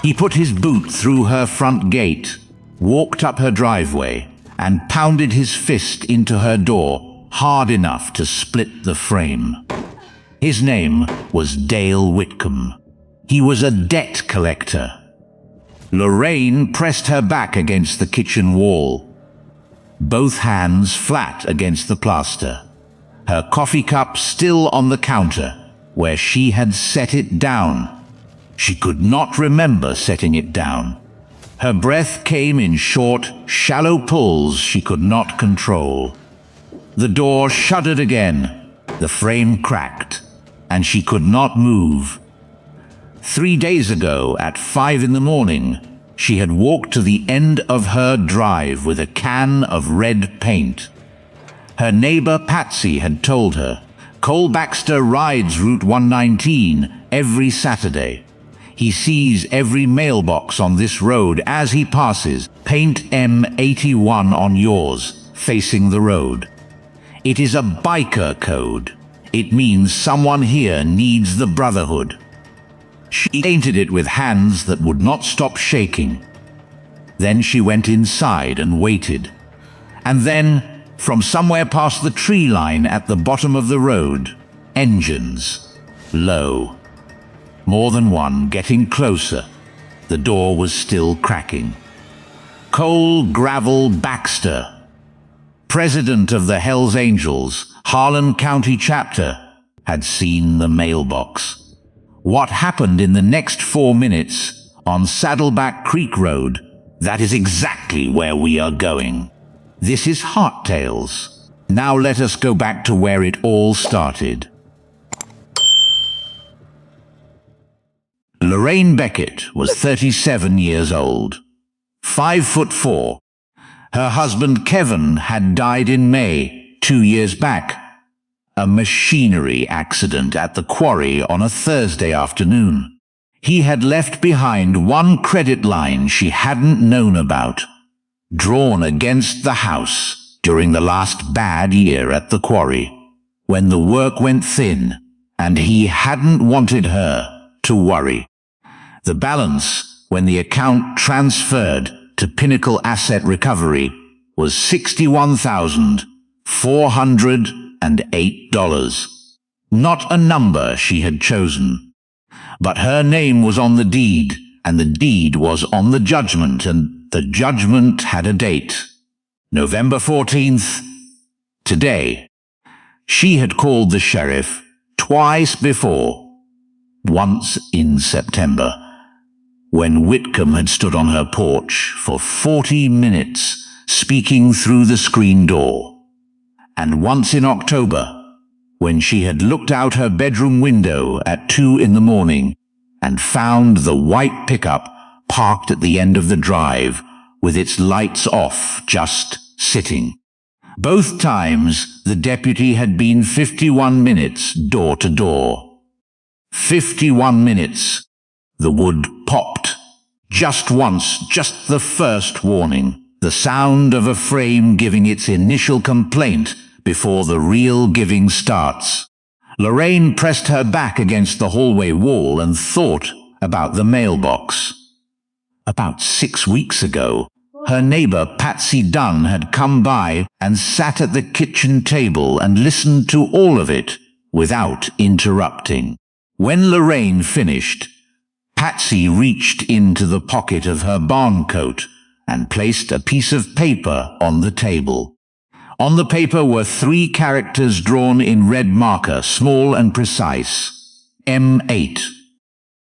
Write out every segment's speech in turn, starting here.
He put his boot through her front gate, walked up her driveway, and pounded his fist into her door hard enough to split the frame. His name was Dale Whitcomb. He was a debt collector. Lorraine pressed her back against the kitchen wall, both hands flat against the plaster, her coffee cup still on the counter where she had set it down. She could not remember setting it down. Her breath came in short, shallow pulls she could not control. The door shuddered again, the frame cracked, and she could not move. 3 days ago, at 5 in the morning, she had walked to the end of her drive with a can of red paint. Her neighbor Patsy had told her, Cole Baxter rides Route 119 every Saturday. He sees every mailbox on this road as he passes. Paint M81 on yours, facing the road. It is a biker code. It means someone here needs the brotherhood. She painted it with hands that would not stop shaking. Then she went inside and waited. And then, from somewhere past the tree line at the bottom of the road, engines, low. More than one, getting closer. The door was still cracking. Cole Gravel Baxter, president of the Hells Angels, Harlan County chapter, had seen the mailbox. What happened in the next 4 minutes on Saddleback Creek Road, that is exactly where we are going. This is Heart Tales. Now let us go back to where it all started. Lorraine Beckett was 37 years old, 5'4". Her husband Kevin had died in May, 2 years back. A machinery accident at the quarry on a Thursday afternoon. He had left behind one credit line she hadn't known about, drawn against the house during the last bad year at the quarry, when the work went thin and he hadn't wanted her to worry. The balance, when the account transferred to Pinnacle Asset Recovery, was $61,408. Not a number she had chosen. But her name was on the deed, and the deed was on the judgment, and the judgment had a date. November 14th, today. She had called the sheriff twice before, once in September, when Whitcomb had stood on her porch for 40 minutes, speaking through the screen door, and once in October, when she had looked out her bedroom window at 2 in the morning and found the white pickup parked at the end of the drive with its lights off, just sitting. Both times the deputy had been 51 minutes door to door. 51 minutes. The wood popped. Just once, just the first warning. The sound of a frame giving its initial complaint before the real giving starts. Lorraine pressed her back against the hallway wall and thought about the mailbox. About 6 weeks ago, her neighbor Patsy Dunn had come by and sat at the kitchen table and listened to all of it without interrupting. When Lorraine finished, Patsy reached into the pocket of her barn coat and placed a piece of paper on the table. On the paper were 3 characters drawn in red marker, small and precise. M8.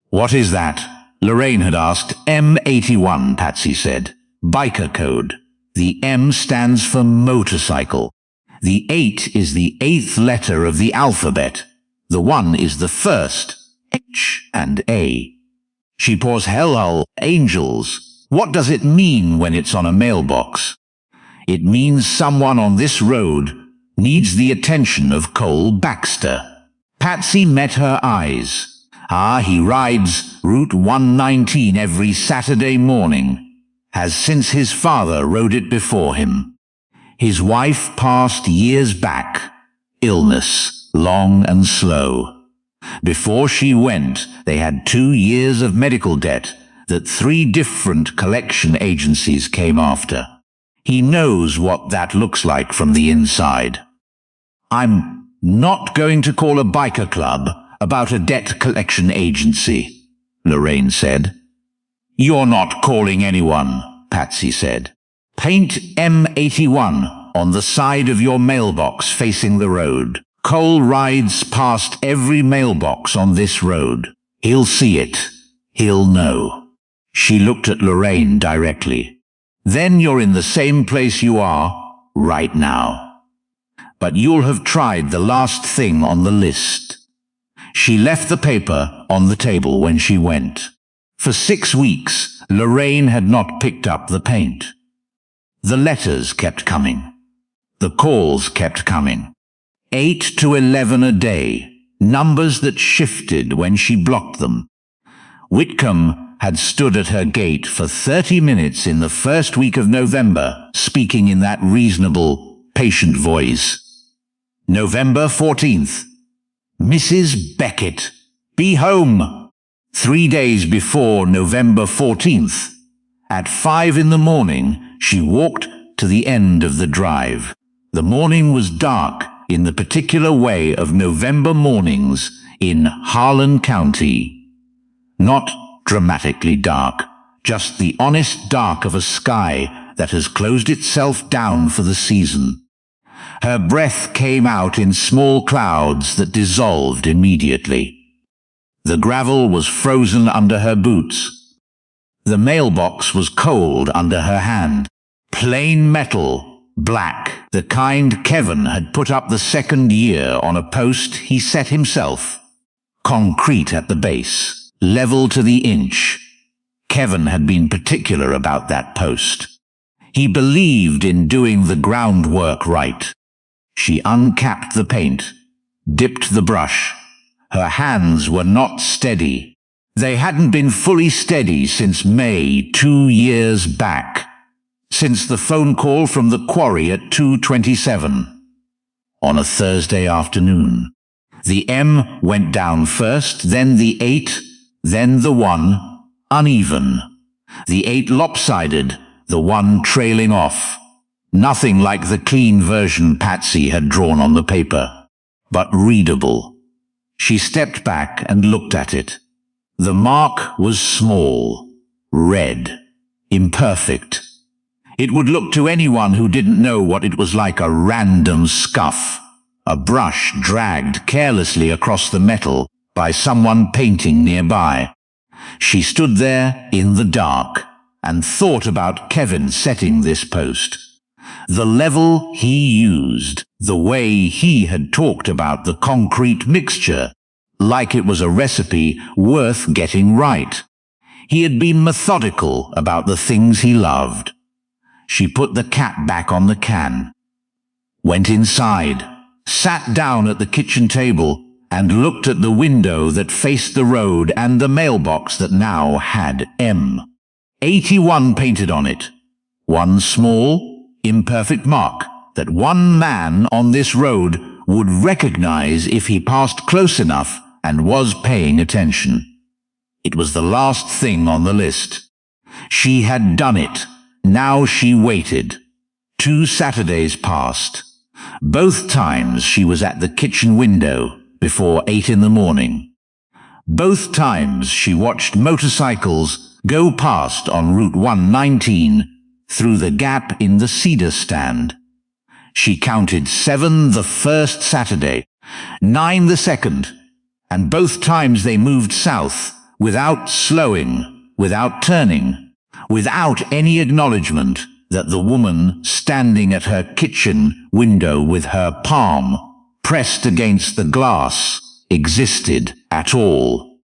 What is that? Lorraine had asked. M81, Patsy said. Biker code. The M stands for motorcycle. The 8 is the 8th letter of the alphabet. The 1 is the first, H and A. She paused. Hell, angels. What does it mean when it's on a mailbox? It means someone on this road needs the attention of Cole Baxter. Patsy met her eyes. He rides Route 119 every Saturday morning. Has since his father rode it before him. His wife passed years back. Illness, long and slow. Before she went, they had 2 years of medical debt that 3 different collection agencies came after. He knows what that looks like from the inside. I'm not going to call a biker club about a debt collection agency, Lorraine said. You're not calling anyone, Patsy said. Paint M81 on the side of your mailbox facing the road. Cole rides past every mailbox on this road. He'll see it. He'll know. She looked at Lorraine directly. Then you're in the same place you are right now. But you'll have tried the last thing on the list. She left the paper on the table when she went. For 6 weeks, Lorraine had not picked up the paint. The letters kept coming. The calls kept coming. 8 to 11 a day, numbers that shifted when she blocked them. Whitcomb had stood at her gate for 30 minutes in the first week of November, speaking in that reasonable, patient voice. November 14th. Mrs. Beckett, be home. 3 days before November 14th, at 5 in the morning, she walked to the end of the drive. The morning was dark in the particular way of November mornings in Harlan County. Not dramatically dark, just the honest dark of a sky that has closed itself down for the season. Her breath came out in small clouds that dissolved immediately. The gravel was frozen under her boots. The mailbox was cold under her hand. Plain metal, black, the kind Kevin had put up the second year on a post he set himself. Concrete at the base, level to the inch. Kevin had been particular about that post. He believed in doing the groundwork right. She uncapped the paint, dipped the brush. Her hands were not steady. They hadn't been fully steady since May 2 years back, since the phone call from the quarry at 2:27 on a Thursday afternoon. The M went down first, then the 8, then the 1, uneven. The 8 lopsided, the 1 trailing off. Nothing like the clean version Patsy had drawn on the paper, but readable. She stepped back and looked at it. The mark was small, red, imperfect. It would look to anyone who didn't know what it was like a random scuff, a brush dragged carelessly across the metal by someone painting nearby. She stood there in the dark and thought about Kevin setting this post. The level he used, the way he had talked about the concrete mixture, like it was a recipe worth getting right. He had been methodical about the things he loved. She put the cap back on the can, went inside, sat down at the kitchen table, and looked at the window that faced the road and the mailbox that now had M81 painted on it. One small, imperfect mark that one man on this road would recognize if he passed close enough and was paying attention. It was the last thing on the list. She had done it. Now she waited. 2 Saturdays passed. Both times she was at the kitchen window before 8 in the morning. Both times she watched motorcycles go past on Route 119 through the gap in the cedar stand. She counted 7 the first Saturday, 9 the second, and both times they moved south, without slowing, without turning, without any acknowledgement that the woman standing at her kitchen window with her palm pressed against the glass existed at all.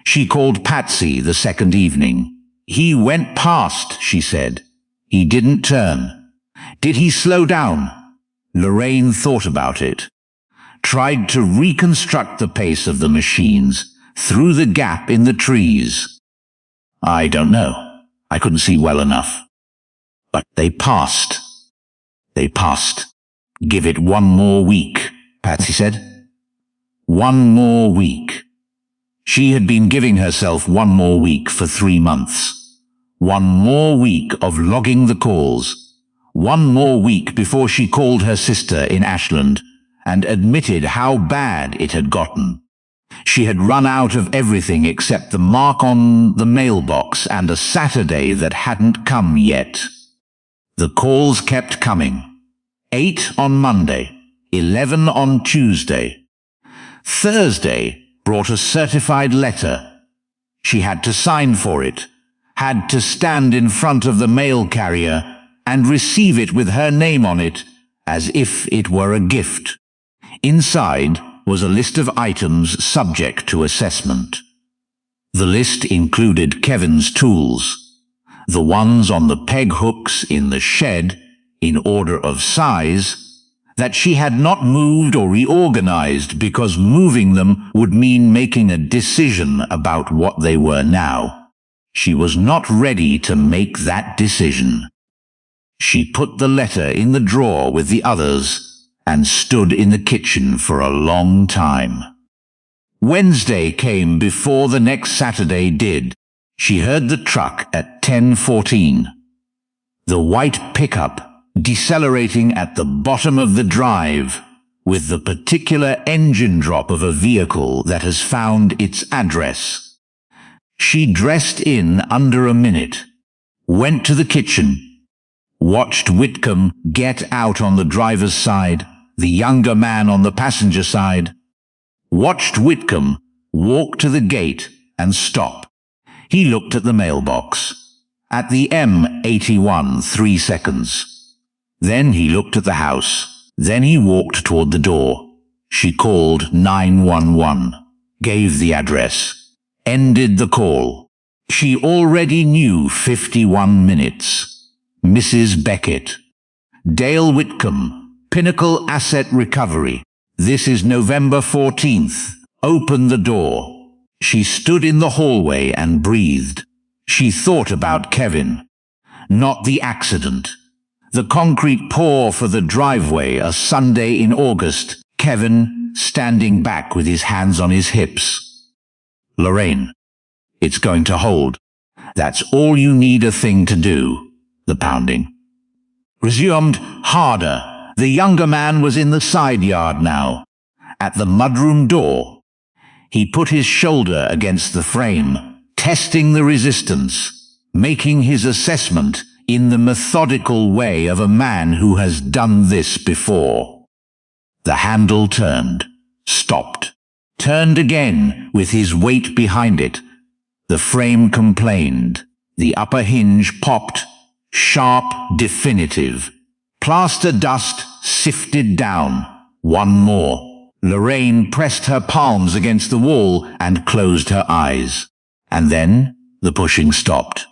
She called Patsy the second evening. He went past, she said. He didn't turn. Did he slow down? Lorraine thought about it. Tried to reconstruct the pace of the machines through the gap in the trees. I don't know. I couldn't see well enough. But they passed. They passed. Give it 1 more week, Patsy said. 1 more week. She had been giving herself 1 more week for 3 months. 1 more week of logging the calls. 1 more week before she called her sister in Ashland and admitted how bad it had gotten. She had run out of everything except the mark on the mailbox and a Saturday that hadn't come yet. The calls kept coming. 8 on Monday, 11 on Tuesday. Thursday brought a certified letter. She had to sign for it, had to stand in front of the mail carrier and receive it with her name on it, as if it were a gift. Inside was a list of items subject to assessment. The list included Kevin's tools, the ones on the peg hooks in the shed, in order of size, that she had not moved or reorganized because moving them would mean making a decision about what they were now. She was not ready to make that decision. She put the letter in the drawer with the others and stood in the kitchen for a long time. Wednesday came before the next Saturday did. She heard the truck at 10:14. The white pickup decelerating at the bottom of the drive, with the particular engine drop of a vehicle that has found its address. She dressed in under a minute, went to the kitchen, watched Whitcomb get out on the driver's side, the younger man on the passenger side, watched Whitcomb walk to the gate and stop. He looked at the mailbox, at the M81 3 seconds. Then he looked at the house. Then he walked toward the door. She called 911, gave the address, ended the call. She already knew 51 minutes. Mrs. Beckett. Dale Whitcomb, Pinnacle Asset Recovery. This is November 14th. Open the door. She stood in the hallway and breathed. She thought about Kevin. Not the accident. The concrete pour for the driveway a Sunday in August. Kevin standing back with his hands on his hips. Lorraine. It's going to hold. That's all you need a thing to do. The pounding resumed harder. The younger man was in the side yard now, at the mudroom door. He put his shoulder against the frame, testing the resistance, making his assessment in the methodical way of a man who has done this before. The handle turned, stopped, turned again with his weight behind it. The frame complained. The upper hinge popped, sharp, definitive. Plaster dust sifted down. 1 more. Lorraine pressed her palms against the wall and closed her eyes. And then the pushing stopped.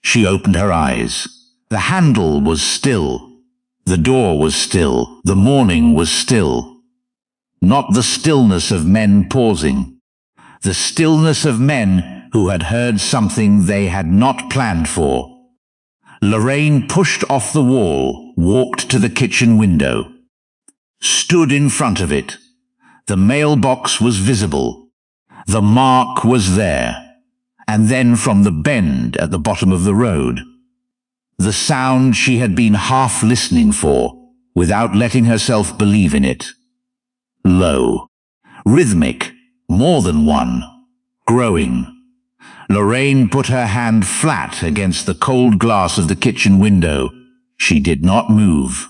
She opened her eyes. The handle was still. The door was still. The morning was still. Not the stillness of men pausing. The stillness of men who had heard something they had not planned for. Lorraine pushed off the wall, walked to the kitchen window. Stood in front of it. The mailbox was visible. The mark was there. And then from the bend at the bottom of the road, the sound she had been half listening for, without letting herself believe in it. Low. Rhythmic. More than one. Growing. Lorraine put her hand flat against the cold glass of the kitchen window. She did not move.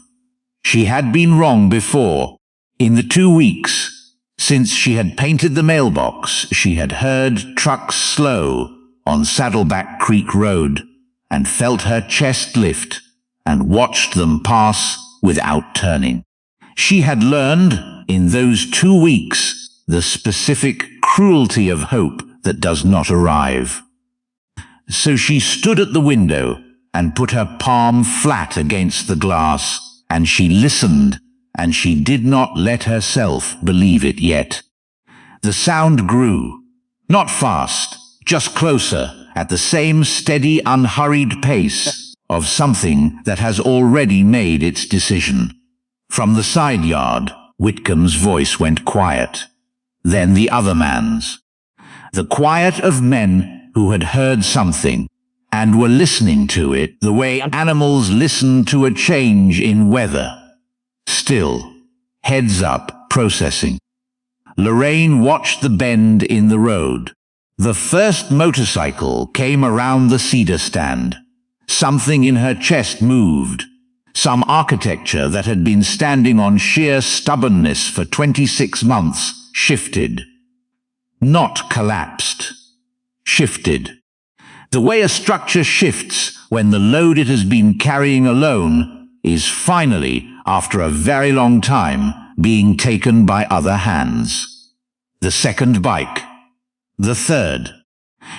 She had been wrong before. In the 2 weeks since she had painted the mailbox, she had heard trucks slow on Saddleback Creek Road and felt her chest lift and watched them pass without turning. She had learned in those 2 weeks the specific cruelty of hope that does not arrive. So she stood at the window and put her palm flat against the glass, and she listened, and she did not let herself believe it yet. The sound grew, not fast, just closer, at the same steady, unhurried pace of something that has already made its decision. From the side yard, Whitcomb's voice went quiet, then the other man's. the quiet of men who had heard something and were listening to it the way animals listen to a change in weather. Still, heads up, processing. Lorraine watched the bend in the road. The first motorcycle came around the cedar stand. Something in her chest moved. Some architecture that had been standing on sheer stubbornness for 26 months shifted. Not collapsed. Shifted. The way a structure shifts when the load it has been carrying alone is finally, after a very long time, being taken by other hands. The second bike. The third.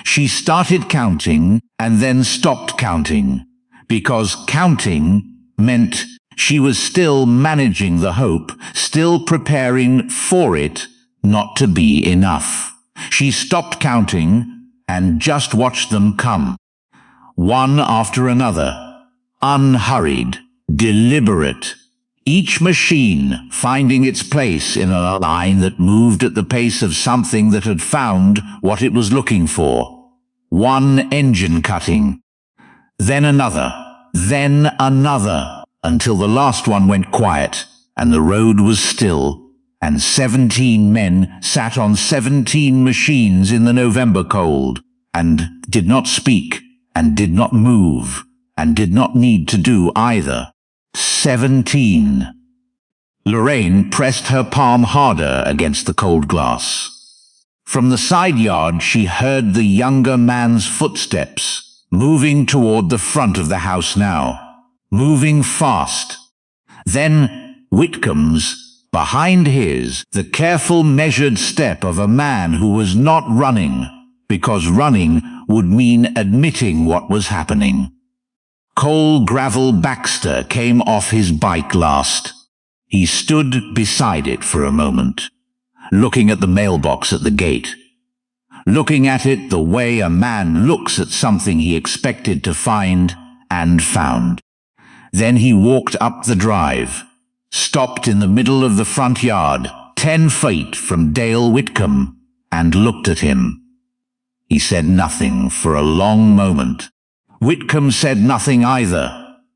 She started counting and then stopped counting, because counting meant she was still managing the hope, still preparing for it not to be enough. She stopped counting and just watched them come, one after another, unhurried, deliberate, each machine finding its place in a line that moved at the pace of something that had found what it was looking for. One engine cutting, then another, until the last one went quiet and the road was still, and 17 men sat on 17 machines in the November cold, and did not speak, and did not move, and did not need to do either. 17. Lorraine pressed her palm harder against the cold glass. From the side yard she heard the younger man's footsteps, moving toward the front of the house now, moving fast. Then Whitcomb's, behind his, the careful, measured step of a man who was not running, because running would mean admitting what was happening. Cole Gravel Baxter came off his bike last. He stood beside it for a moment, looking at the mailbox at the gate, looking at it the way a man looks at something he expected to find and found. Then he walked up the drive, stopped in the middle of the front yard, 10 feet from Dale Whitcomb, and looked at him. He said nothing for a long moment. Whitcomb said nothing either,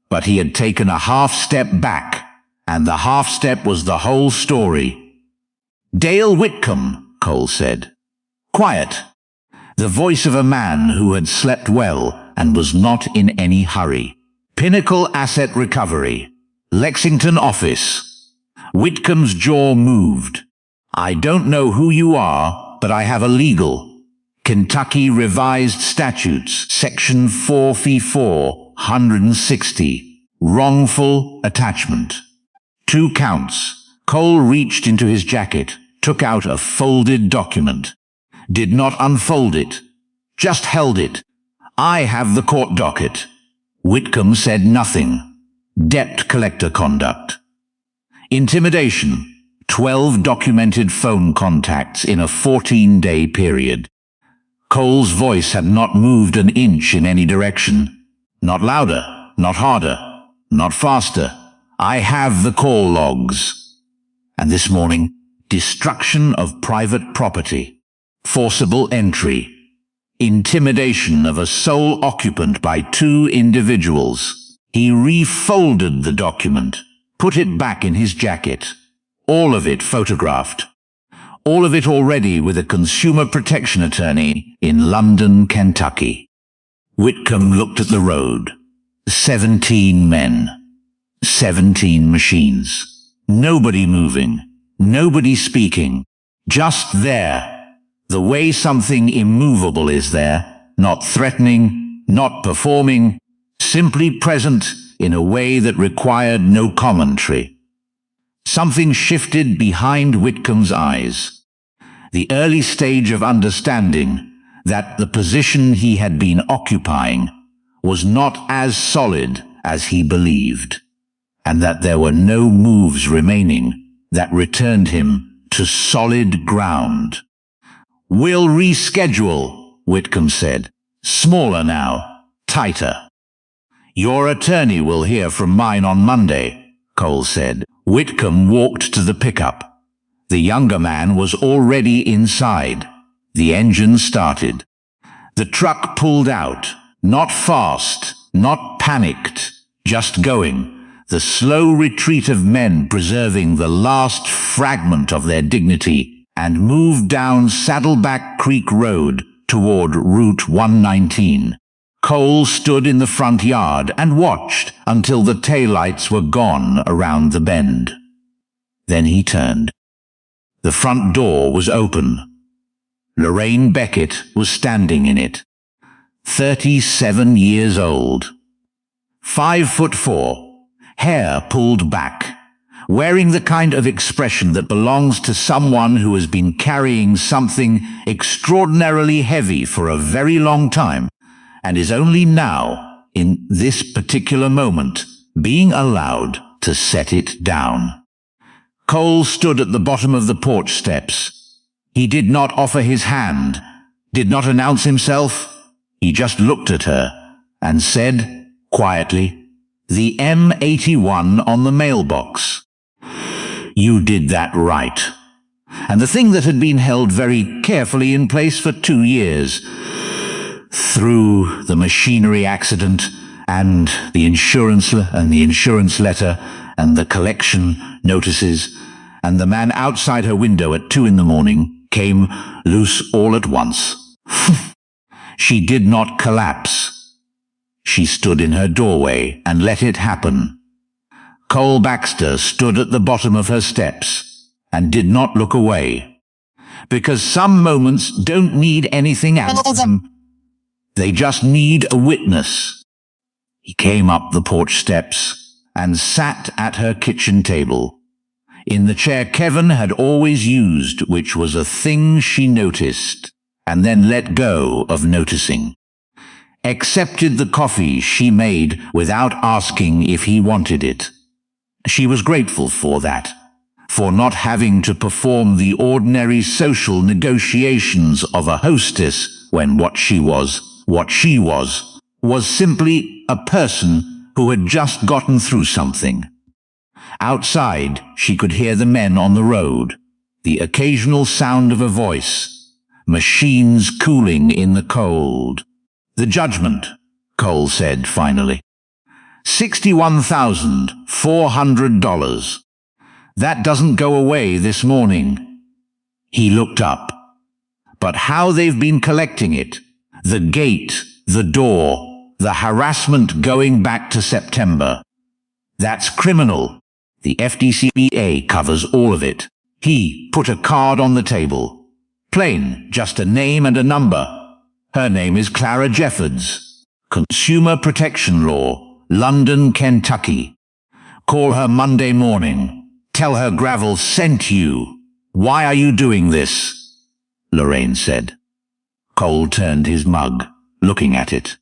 but he had taken a half step back, and the half step was the whole story. "Dale Whitcomb," Cole said. Quiet. The voice of a man who had slept well and was not in any hurry. Pinnacle Asset Recovery. Lexington office. Whitcomb's jaw moved. "I don't know who you are, but I have a legal. Kentucky Revised Statutes, Section 444-160. Wrongful attachment. 2 counts. Cole reached into his jacket, took out a folded document. Did not unfold it. Just held it. "I have the court docket." Whitcomb said nothing. Debt collector conduct. Intimidation. 12 documented phone contacts in a 14-day period. Cole's voice had not moved an inch in any direction. Not louder, not harder, not faster. "I have the call logs." And this morning, destruction of private property, forcible entry, intimidation of a sole occupant by 2 individuals. He refolded the document, put it back in his jacket, all of it photographed, all of it already with a consumer protection attorney in London, Kentucky. Whitcomb looked at the road. 17 men, 17 machines, nobody moving, nobody speaking, just there, the way something immovable is there, not threatening, not performing, simply present in a way that required no commentary. Something shifted behind Whitcomb's eyes. The early stage of understanding that the position he had been occupying was not as solid as he believed, and that there were no moves remaining that returned him to solid ground. "We'll reschedule," Whitcomb said. "Smaller now, tighter." "Your attorney will hear from mine on Monday," Cole said. Whitcomb walked to the pickup. The younger man was already inside. The engine started. The truck pulled out, not fast, not panicked, just going, the slow retreat of men preserving the last fragment of their dignity, and moved down Saddleback Creek Road toward Route 119. Cole stood in the front yard and watched until the taillights were gone around the bend. Then he turned. The front door was open. Lorraine Beckett was standing in it. 37 years old. 5'4", hair pulled back, wearing the kind of expression that belongs to someone who has been carrying something extraordinarily heavy for a very long time, and is only now, in this particular moment, being allowed to set it down. Cole stood at the bottom of the porch steps. He did not offer his hand, did not announce himself. He just looked at her and said, quietly, "The M81 on the mailbox." You did that right. And the thing that had been held very carefully in place for 2 years, through the machinery accident and the insurance letter and the collection notices, and the man outside her window at 2 a.m, came loose all at once. She did not collapse. She stood in her doorway and let it happen. Cole Baxter stood at the bottom of her steps and did not look away, because some moments don't need anything else. They just need a witness. He came up the porch steps and sat at her kitchen table, in the chair Kevin had always used, which was a thing she noticed, and then let go of noticing. Accepted the coffee she made without asking if he wanted it. She was grateful for that, for not having to perform the ordinary social negotiations of a hostess when what she was simply a person who had just gotten through something. Outside, she could hear the men on the road, the occasional sound of a voice, machines cooling in the cold. "The judgment," Cole said finally. $61,400. That doesn't go away this morning. He looked up. But how they've been collecting it, the gate, the door, the harassment going back to September. That's criminal. The FDCPA covers all of it. He put a card on the table. Plain, just a name and a number. Her name is Clara Jeffords. Consumer Protection Law, London, Kentucky. Call her Monday morning. Tell her Gravel sent you. Why are you doing this? Lorraine said. Cole turned his mug, looking at it.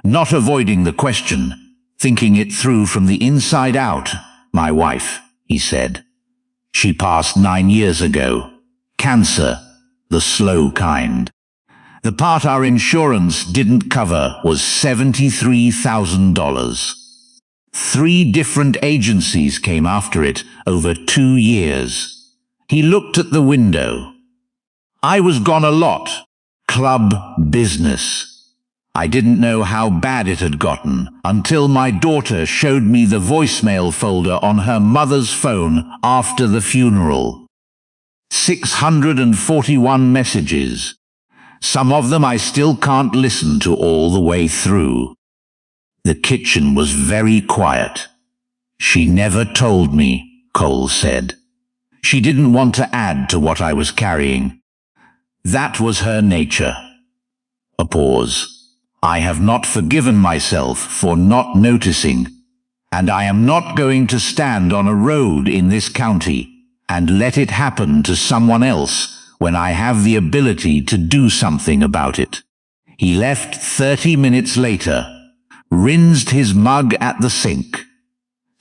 Not avoiding the question, thinking it through from the inside out. My wife, he said. She passed 9 years ago. Cancer, the slow kind. The part our insurance didn't cover was $73,000. 3 different agencies came after it over 2 years. He looked at the window. I was gone a lot. Club business. I didn't know how bad it had gotten until my daughter showed me the voicemail folder on her mother's phone after the funeral. 641 messages. Some of them I still can't listen to all the way through. The kitchen was very quiet. She never told me, Cole said. She didn't want to add to what I was carrying. That was her nature. A pause. I have not forgiven myself for not noticing, and I am not going to stand on a road in this county and let it happen to someone else when I have the ability to do something about it. He left 30 minutes later, rinsed his mug at the sink,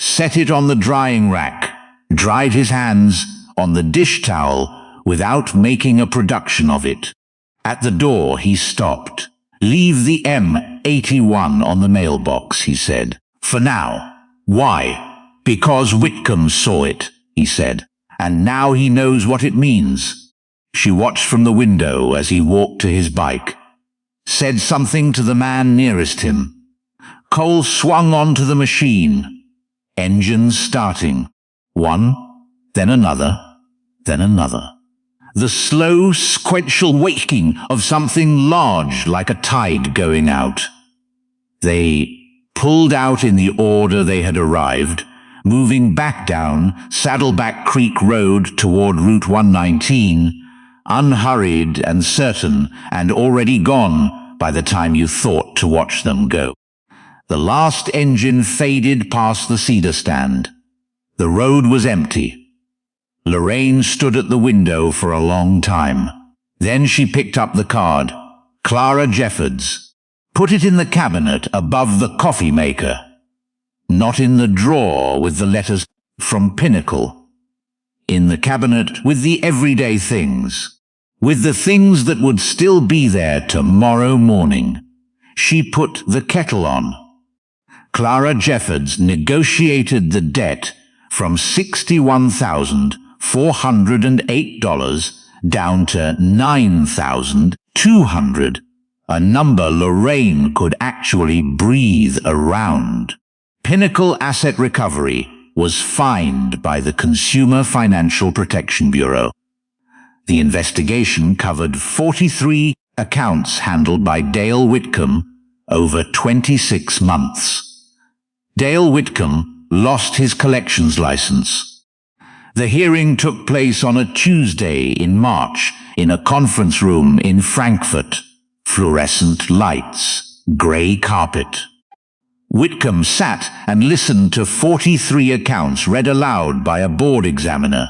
set it on the drying rack, dried his hands on the dish towel without making a production of it. At the door he stopped. Leave the M81 on the mailbox, he said. For now. Why? Because Whitcomb saw it, he said. And now he knows what it means. She watched from the window as he walked to his bike, said something to the man nearest him. Cole swung onto the machine. Engines starting. One, then another, then another. The slow, sequential waking of something large like a tide going out. They pulled out in the order they had arrived, moving back down Saddleback Creek Road toward Route 119, unhurried and certain, and already gone by the time you thought to watch them go. The last engine faded past the cedar stand. The road was empty. Lorraine stood at the window for a long time. Then she picked up the card. Clara Jeffords. Put it in the cabinet above the coffee maker. Not in the drawer with the letters from Pinnacle. In the cabinet with the everyday things. With the things that would still be there tomorrow morning. She put the kettle on. Clara Jeffords negotiated the debt from $61,408 down to $9,200, a number Lorraine could actually breathe around. Pinnacle Asset Recovery was fined by the Consumer Financial Protection Bureau. The investigation covered 43 accounts handled by Dale Whitcomb over 26 months. Dale Whitcomb lost his collections license. The hearing took place on a Tuesday in March in a conference room in Frankfurt. Fluorescent lights, grey carpet. Whitcomb sat and listened to 43 accounts read aloud by a board examiner.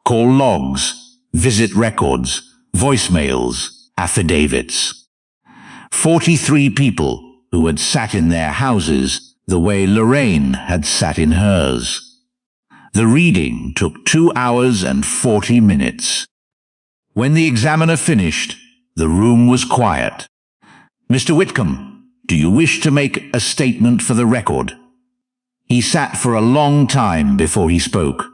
Call logs, visit records, voicemails, affidavits. 43 people who had sat in their houses the way Lorraine had sat in hers. The reading took 2 hours and 40 minutes. When the examiner finished, the room was quiet. Mr. Whitcomb, do you wish to make a statement for the record? He sat for a long time before he spoke.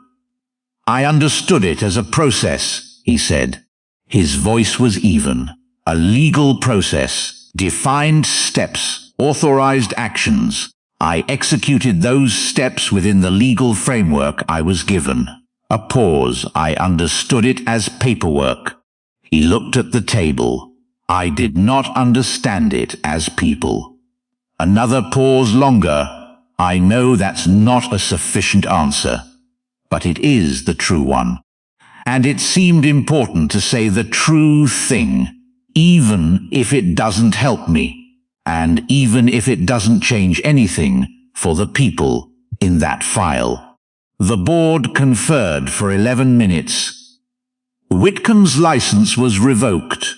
I understood it as a process, he said. His voice was even. A legal process, defined steps, authorized actions. I executed those steps within the legal framework I was given. A pause. I understood it as paperwork. He looked at the table. I did not understand it as people. Another pause longer. I know that's not a sufficient answer, but it is the true one. And it seemed important to say the true thing, even if it doesn't help me. And even if it doesn't change anything for the people in that file. The board conferred for 11 minutes. Whitcomb's license was revoked.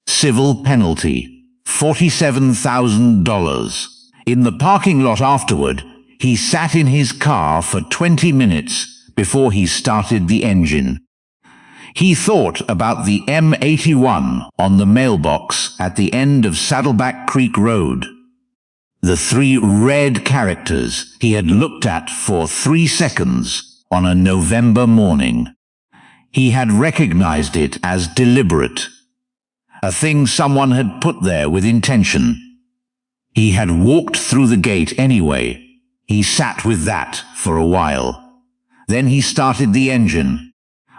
Civil penalty, $47,000. In the parking lot afterward, he sat in his car for 20 minutes before he started the engine. He thought about the M81 on the mailbox at the end of Saddleback Creek Road. The 3 red characters he had looked at for 3 seconds on a November morning. He had recognized it as deliberate, a thing someone had put there with intention. He had walked through the gate anyway. He sat with that for a while. Then he started the engine.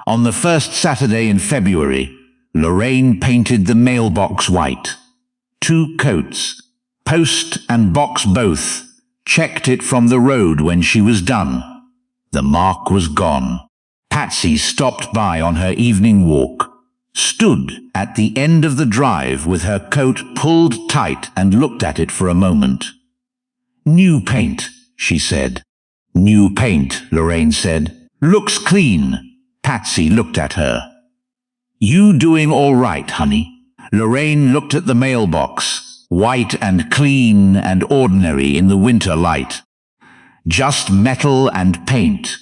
On the first Saturday in February, Lorraine painted the mailbox white. 2 coats, post and box both, checked it from the road when she was done. The mark was gone. Patsy stopped by on her evening walk, stood at the end of the drive with her coat pulled tight and looked at it for a moment. New paint, she said. New paint, Lorraine said. Looks clean. Patsy looked at her. You doing all right, honey? Lorraine looked at the mailbox, white and clean and ordinary in the winter light. Just metal and paint,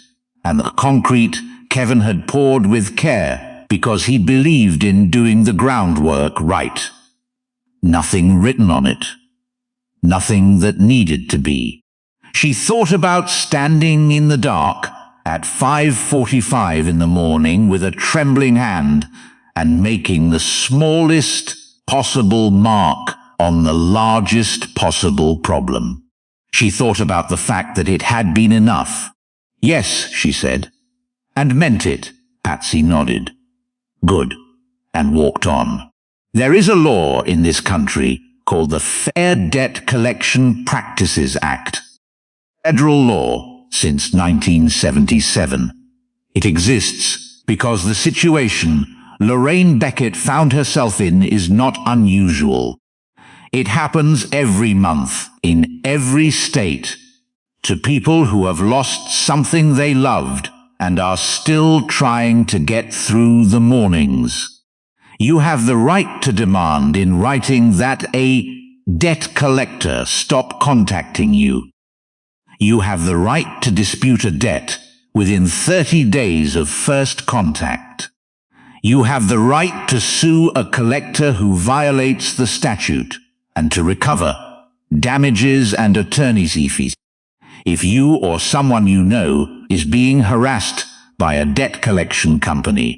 and the concrete Kevin had poured with care because he believed in doing the groundwork right. Nothing written on it. Nothing that needed to be. She thought about standing in the dark at 5:45 in the morning with a trembling hand and making the smallest possible mark on the largest possible problem. She thought about the fact that it had been enough. "Yes," she said. "And meant it," Patsy nodded. "Good," and walked on. "There is a law in this country called the Fair Debt Collection Practices Act. Federal law since 1977. It exists because the situation Lorraine Beckett found herself in is not unusual. It happens every month, in every state, to people who have lost something they loved and are still trying to get through the mornings. You have the right to demand in writing that a debt collector stop contacting you. You have the right to dispute a debt within 30 days of first contact. You have the right to sue a collector who violates the statute and to recover damages and attorney's fees if you or someone you know is being harassed by a debt collection company.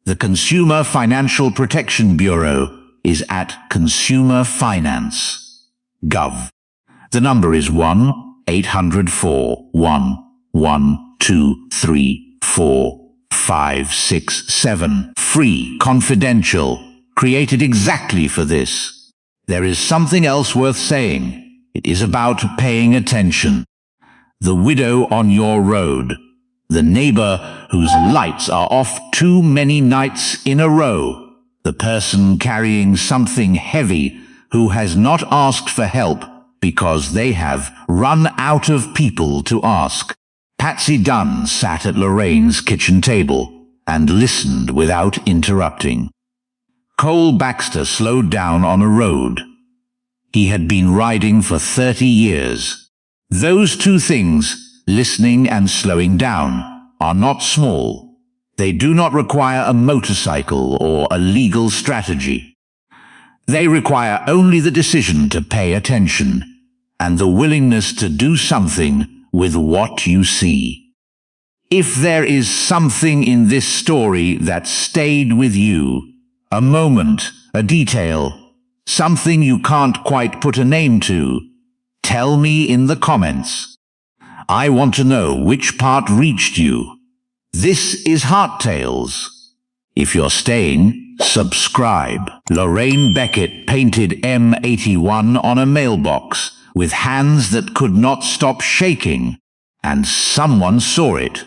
The Consumer Financial Protection Bureau is at consumerfinance.gov. The number is 1-800-411-234-567. Free, confidential, created exactly for this. There is something else worth saying. It is about paying attention. The widow on your road. The neighbor whose lights are off too many nights in a row. The person carrying something heavy who has not asked for help because they have run out of people to ask. Patsy Dunn sat at Lorraine's kitchen table and listened without interrupting. Cole Baxter slowed down on a road. He had been riding for 30 years. Those two things, listening and slowing down, are not small. They do not require a motorcycle or a legal strategy. They require only the decision to pay attention and the willingness to do something with what you see. If there is something in this story that stayed with you, a moment, a detail, something you can't quite put a name to, tell me in the comments. I want to know which part reached you. This is Heart Tales. If you're staying, subscribe. Lorraine Beckett painted M81 on a mailbox with hands that could not stop shaking, and someone saw it.